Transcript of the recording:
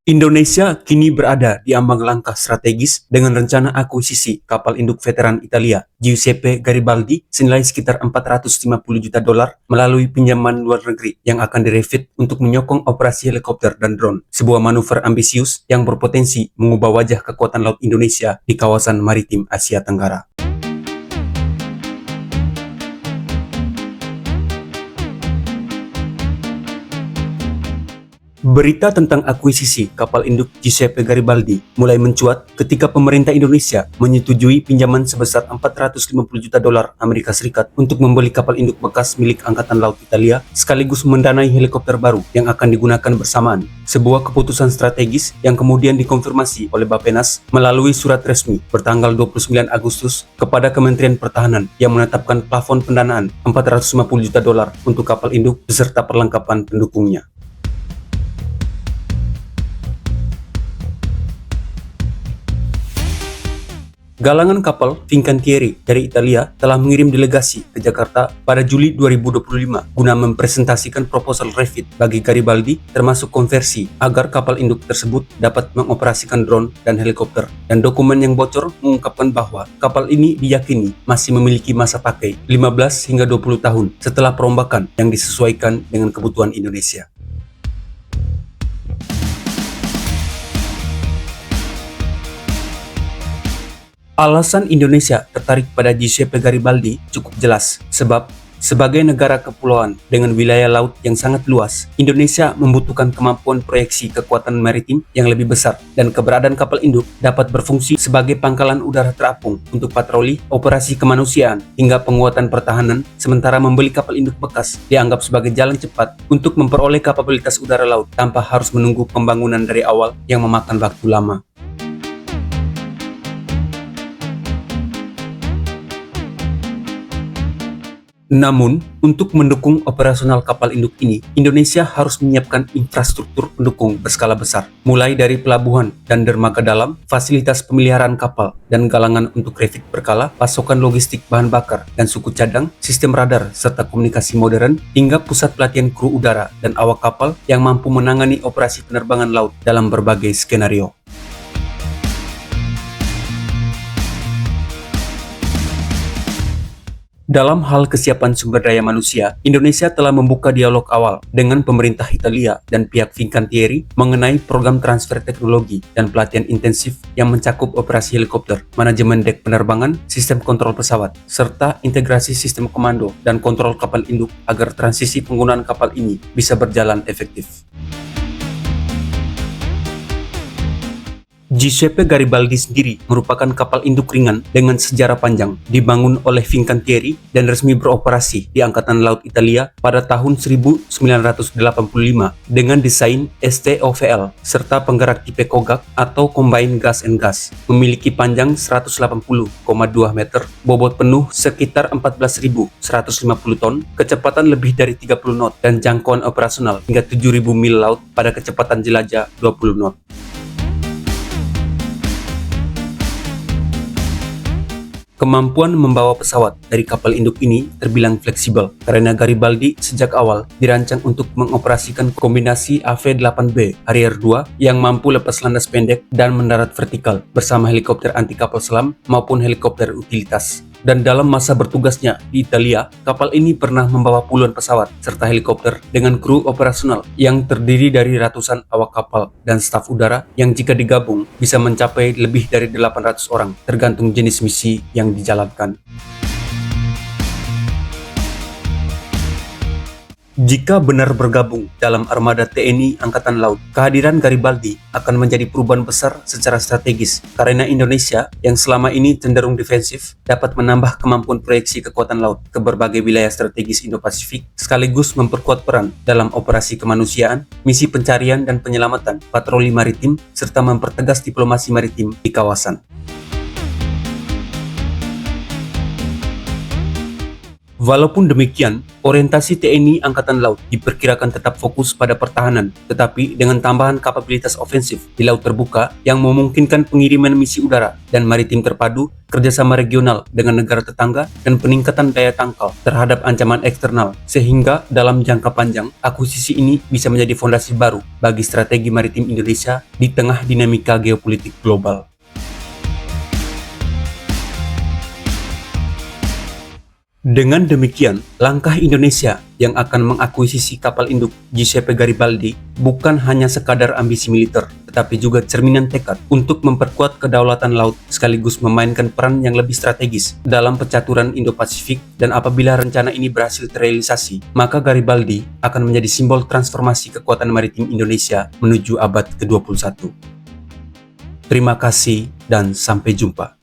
Indonesia kini berada di ambang langkah strategis dengan rencana akuisisi kapal induk veteran Italia Giuseppe Garibaldi senilai sekitar 450 juta dolar melalui pinjaman luar negeri yang akan direfit untuk menyokong operasi helikopter dan drone, sebuah manuver ambisius yang berpotensi mengubah wajah kekuatan laut Indonesia di kawasan maritim Asia Tenggara. Berita tentang akuisisi kapal induk Giuseppe Garibaldi mulai mencuat ketika pemerintah Indonesia menyetujui pinjaman sebesar 450 juta dolar Amerika Serikat untuk membeli kapal induk bekas milik Angkatan Laut Italia sekaligus mendanai helikopter baru yang akan digunakan bersamaan. Sebuah keputusan strategis yang kemudian dikonfirmasi oleh Bappenas melalui surat resmi bertanggal 29 Agustus kepada Kementerian Pertahanan yang menetapkan plafon pendanaan 450 juta dolar untuk kapal induk beserta perlengkapan pendukungnya. Galangan kapal Fincantieri dari Italia telah mengirim delegasi ke Jakarta pada Juli 2025 guna mempresentasikan proposal refit bagi Garibaldi termasuk konversi agar kapal induk tersebut dapat mengoperasikan drone dan helikopter. Dan dokumen yang bocor mengungkapkan bahwa kapal ini diyakini masih memiliki masa pakai 15 hingga 20 tahun setelah perombakan yang disesuaikan dengan kebutuhan Indonesia. Alasan Indonesia tertarik pada Giuseppe Garibaldi cukup jelas, sebab sebagai negara kepulauan dengan wilayah laut yang sangat luas, Indonesia membutuhkan kemampuan proyeksi kekuatan maritim yang lebih besar, dan keberadaan kapal induk dapat berfungsi sebagai pangkalan udara terapung untuk patroli, operasi kemanusiaan, hingga penguatan pertahanan, sementara membeli kapal induk bekas dianggap sebagai jalan cepat untuk memperoleh kapabilitas udara laut tanpa harus menunggu pembangunan dari awal yang memakan waktu lama. Namun, untuk mendukung operasional kapal induk ini, Indonesia harus menyiapkan infrastruktur pendukung berskala besar, mulai dari pelabuhan dan dermaga dalam, fasilitas pemeliharaan kapal, dan galangan untuk refit berkala, pasokan logistik bahan bakar dan suku cadang, sistem radar, serta komunikasi modern, hingga pusat pelatihan kru udara dan awak kapal yang mampu menangani operasi penerbangan laut dalam berbagai skenario. Dalam hal kesiapan sumber daya manusia, Indonesia telah membuka dialog awal dengan pemerintah Italia dan pihak Fincantieri mengenai program transfer teknologi dan pelatihan intensif yang mencakup operasi helikopter, manajemen dek penerbangan, sistem kontrol pesawat, serta integrasi sistem komando dan kontrol kapal induk agar transisi penggunaan kapal ini bisa berjalan efektif. Giuseppe Garibaldi sendiri merupakan kapal induk ringan dengan sejarah panjang, dibangun oleh Fincantieri dan resmi beroperasi di Angkatan Laut Italia pada tahun 1985 dengan desain STOVL serta penggerak tipe Kogak atau Combined Gas and Gas, memiliki panjang 180,2 meter, bobot penuh sekitar 14.150 ton, kecepatan lebih dari 30 knot, dan jangkauan operasional hingga 7.000 mil laut pada kecepatan jelajah 20 knot. Kemampuan membawa pesawat dari kapal induk ini terbilang fleksibel karena Garibaldi sejak awal dirancang untuk mengoperasikan kombinasi AV-8B Harrier II yang mampu lepas landas pendek dan mendarat vertikal bersama helikopter anti kapal selam maupun helikopter utilitas. Dan dalam masa bertugasnya di Italia, kapal ini pernah membawa puluhan pesawat serta helikopter dengan kru operasional yang terdiri dari ratusan awak kapal dan staf udara yang jika digabung bisa mencapai lebih dari 800 orang tergantung jenis misi yang dijalankan. Jika benar bergabung dalam armada TNI Angkatan Laut, kehadiran Garibaldi akan menjadi perubahan besar secara strategis karena Indonesia yang selama ini cenderung defensif dapat menambah kemampuan proyeksi kekuatan laut ke berbagai wilayah strategis Indo-Pasifik sekaligus memperkuat peran dalam operasi kemanusiaan, misi pencarian dan penyelamatan, patroli maritim, serta mempertegas diplomasi maritim di kawasan. Walaupun demikian, orientasi TNI Angkatan Laut diperkirakan tetap fokus pada pertahanan, tetapi dengan tambahan kapabilitas ofensif di laut terbuka yang memungkinkan pengiriman misi udara dan maritim terpadu, kerjasama regional dengan negara tetangga, dan peningkatan daya tangkal terhadap ancaman eksternal, sehingga dalam jangka panjang, akuisisi ini bisa menjadi fondasi baru bagi strategi maritim Indonesia di tengah dinamika geopolitik global. Dengan demikian, langkah Indonesia yang akan mengakuisisi kapal induk Giuseppe Garibaldi bukan hanya sekadar ambisi militer, tetapi juga cerminan tekad untuk memperkuat kedaulatan laut sekaligus memainkan peran yang lebih strategis dalam pencaturan Indo-Pasifik, dan apabila rencana ini berhasil terrealisasi, maka Garibaldi akan menjadi simbol transformasi kekuatan maritim Indonesia menuju abad ke-21. Terima kasih dan sampai jumpa.